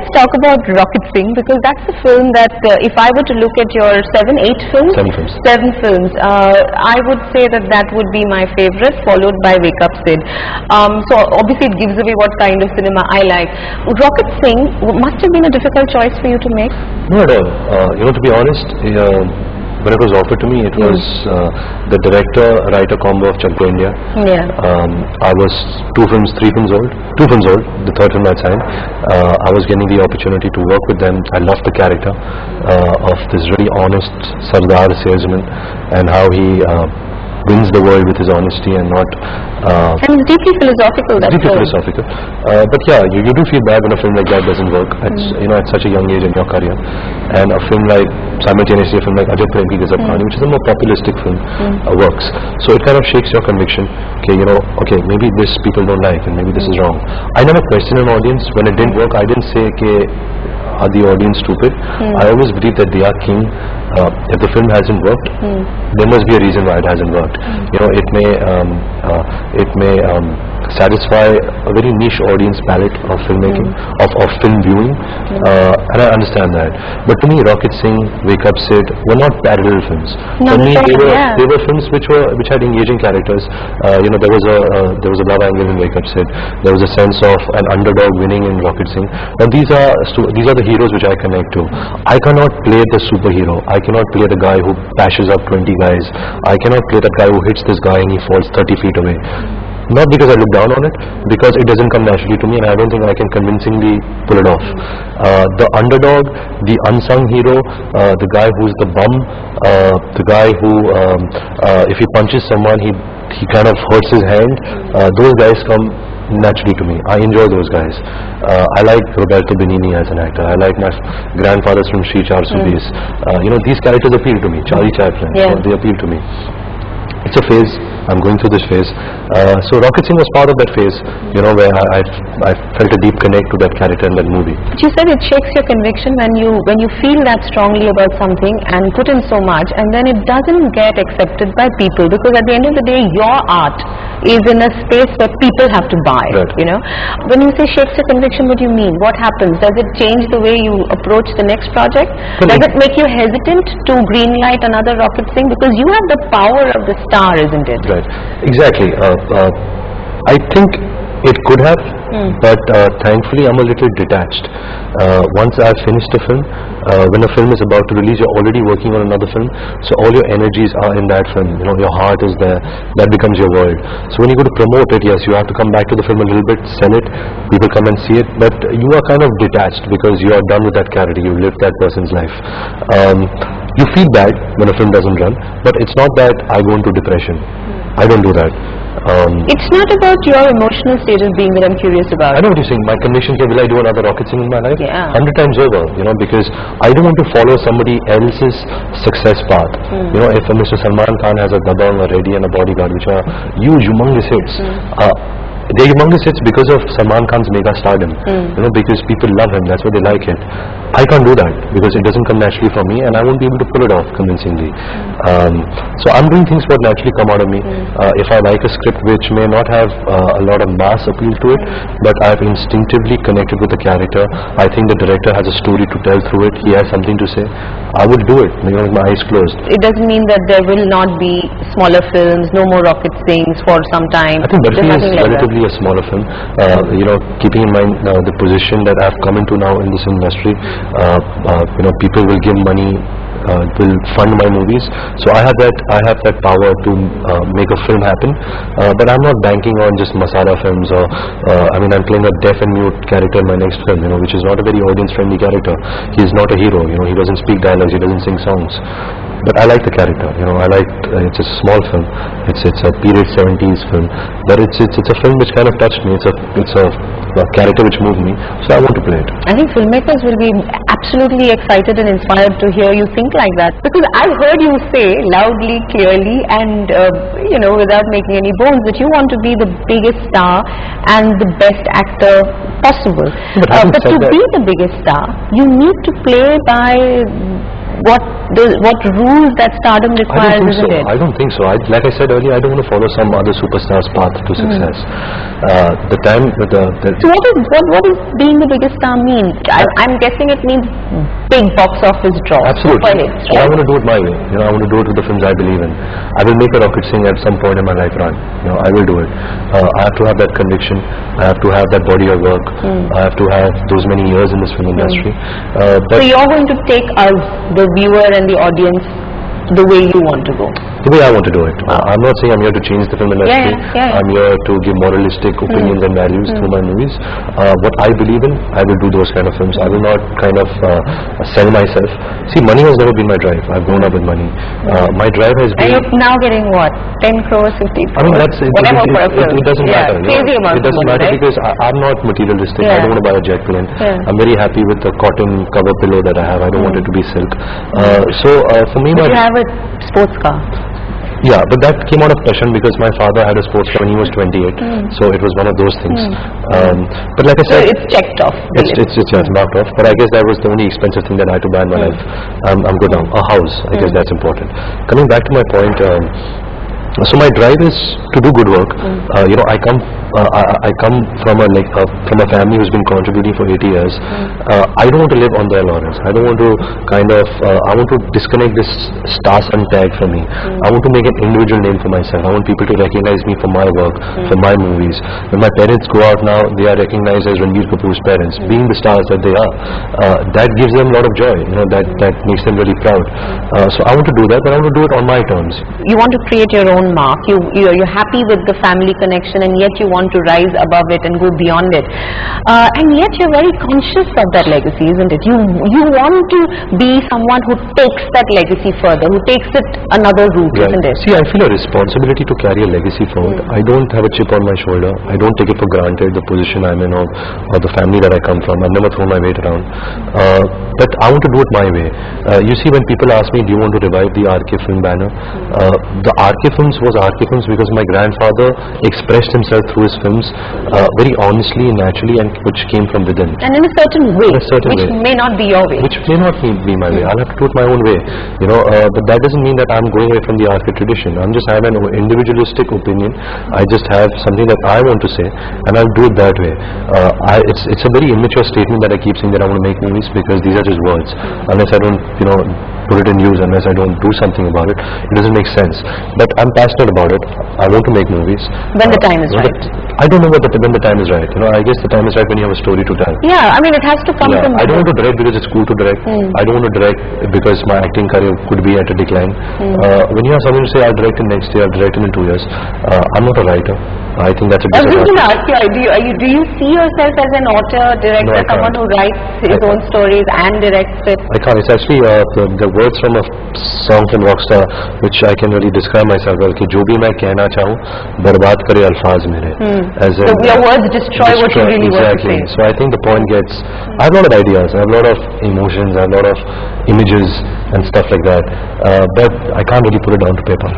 let's talk about Rocket Singh, because that's the film that if I were to look at your 7 films, I would say that that would be my favorite, followed by Wake Up Sid. So obviously it gives away what kind of cinema I like. Rocket Singh must have been a difficult choice for you to make. No at all. To be honest, when it was offered to me, it was the director-writer combo of Chalko India. Yeah. I was 2 films old, the third film I'd signed. I was getting the opportunity to work with them. I loved the character of this really honest Sardar salesman and how he wins the world with his honesty and not... and it's deeply philosophical. Philosophical. But yeah, you do feel bad when a film like that doesn't work. At such a young age in your career. And a film like, simultaneously a film like Ajay Prem Ki Gazab Kahani, which is a more populistic film, works. So it kind of shakes your conviction. Okay, maybe this people don't like and maybe this is wrong. I never questioned an audience. When it didn't work, I didn't say, are the audience stupid? I always believe that they are king. If the film hasn't worked, there must be a reason why it hasn't worked. It may satisfy a very niche audience palette of filmmaking, of film viewing, and I understand that. But to me, Rocket Singh, Wake Up Sid were not parallel films. For me, they were films which had engaging characters. There was a love angle in Wake Up Sid. There was a sense of an underdog winning in Rocket Singh. Now these are the heroes which I connect to. I cannot play the superhero. I cannot play the guy who bashes up 20 guys. I cannot play that guy who hits this guy and he falls 30 feet away. Not because I look down on it, because it doesn't come naturally to me and I don't think I can convincingly pull it off. The underdog, the unsung hero, the guy who's the bum, the guy who if he punches someone he kind of hurts his hand, those guys come naturally to me. I enjoy those guys. I like Roberto Benigni as an actor. I like my grandfathers from Shri Char Subis. These characters appeal to me. Charlie Chaplin, they appeal to me. It's a phase. I'm going through this phase. So Rocket Singh was part of that phase, where I felt a deep connect to that character in that movie. But you said it shakes your conviction when you feel that strongly about something and put in so much, and then it doesn't get accepted by people, because at the end of the day, your art is in a space where people have to buy. Right. When you say shakes your conviction, what do you mean? What happens? Does it change the way you approach the next project? Does it make you hesitant to greenlight another Rocket Singh? Because you have the power of the star, isn't it? Right. Exactly. I think it could have, but thankfully I'm a little detached. Once I've finished a film, when a film is about to release, you're already working on another film, so all your energies are in that film. Your heart is there. That becomes your world. So when you go to promote it, yes, you have to come back to the film a little bit, sell it, people come and see it, but you are kind of detached because you are done with that character. You lived that person's life. You feel bad when a film doesn't run, but it's not that I go into depression. I don't do that. It's not about your emotional state of being that I'm curious about. I know what you're saying. My conviction here, will I do another Rocket Singh in my life? Yeah. 100 times over, because I don't want to follow somebody else's success path. If Mr. Salman Khan has a Dabang, a Reddy and a Bodyguard, which are huge, humongous hits, they're humongous hits because of Salman Khan's mega stardom. Because people love him, that's why they like it. I can't do that because it doesn't come naturally for me and I won't be able to pull it off convincingly. So I'm doing things what naturally come out of me. If I like a script which may not have a lot of mass appeal to it, but I've instinctively connected with the character, I think the director has a story to tell through it, he has something to say, I would do it, with my eyes closed. It doesn't mean that there will not be smaller films, no more Rocket Singhs for some time. I think Barfi is relatively a smaller film. Keeping in mind the position that I've come into now in this industry, people will give money, will fund my movies, so I have that power to make a film happen, but I'm not banking on just masala films or I'm playing a deaf and mute character in my next film, which is not a very audience friendly character. He is not a hero, he doesn't speak dialogues, he doesn't sing songs, but I like the character. It's a small film, it's a period 70s film, but it's a film which kind of touched me. It's a character which moved me, so I want to play it. I think filmmakers will be absolutely excited and inspired to hear you think like that, because I've heard you say loudly, clearly, and without making any bones, that you want to be the biggest star and the best actor possible. But to be the biggest star, you need to play by what rules that stardom requires, isn't it? I don't think so. Like I said earlier, I don't want to follow some other superstar's path to success. So what is being the biggest star mean? I'm guessing it means big box office draw. Absolutely. I want to do it my way. I want to do it with the films I believe in. I will make a rocket sing at some point in my life run. I will do it. I have to have that conviction. I have to have that body of work. I have to have those many years in this film industry. So you're going to take us, the viewer and the audience, the way you want to go. The way I want to do it. I'm not saying I'm here to change the film industry. I'm here to give moralistic opinions and values through my movies. What I believe in, I will do those kind of films. I will not kind of sell myself. See, money has never been my drive. I've grown up with money. My drive has been... And you're now getting what? 10 crores, 50 crores? I mean, whatever for a film. It doesn't matter. Crazy amount it doesn't matter, right? because I'm not materialistic. I don't want to buy a jet plane. I'm very happy with the cotton cover pillow that I have. I don't want it to be silk. For me, you have a sports car. Yeah, but that came out of passion because my father had a sports car when he was 28, so it was one of those things. But like I said, so it's checked off. It's marked off. But I guess that was the only expensive thing that I had to buy in my life. I'm good now. A house, I guess that's important. Coming back to my point, so my drive is to do good work. I come from a family who's been contributing for 80 years. I don't want to live on their laurels. I don't want to I want to disconnect this star sun tag from me. I want to make an individual name for myself. I want people to recognize me for my work, for my movies. When my parents go out now, they are recognized as Ranbir Kapoor's parents, being the stars that they are. That gives them a lot of joy. That makes them really proud. So I want to do that, but I want to do it on my terms. You want to create your own mark. You're happy with the family connection, and yet you want to rise above it and go beyond it. And yet you're very conscious of that legacy, isn't it? You want to be someone who takes that legacy further, who takes it another route, isn't it? See, I feel a responsibility to carry a legacy forward. I don't have a chip on my shoulder. I don't take it for granted, the position I'm in or the family that I come from. I've never thrown my weight around. But I want to do it my way. You see, when people ask me, do you want to revive the RK film banner? The RK films was RK films because my grandfather expressed himself through his films very honestly and naturally, and which came from within. And in a certain way, which may not be your way. Which may not be my way. I'll have to do it my own way. But that doesn't mean that I'm going away from the RK tradition. I have an individualistic opinion. I just have something that I want to say, and I'll do it that way. It's a very immature statement that I keep saying that I want to make movies, because these are just words. Unless I don't, put it in use, unless I don't do something about it, it doesn't make sense. But I'm passionate about it. I want to make movies. When the time is right. I don't know when the time is right. I guess the time is right when you have a story to tell. Yeah, I mean, it has to come from... I don't want to direct because it's cool to direct. I don't want to direct because my acting career could be at a decline. When you have something to say, I'll direct it next year, I'll direct it in 2 years. I'm not a writer. I think that's a disadvantage. I was going to ask you, do you see yourself as an author, director, someone who writes his own stories and directs it? I can't. It's actually the words from a song from Rockstar, which I can really describe myself well. कि जो भी मैं कहना चाहूँ बर्बाद करे अल्फाज मेरे. So your words destroy what you really want to say. So I think the point gets... I have a lot of ideas. I have a lot of emotions. I have a lot of images and stuff like that. But I can't really put it down to paper.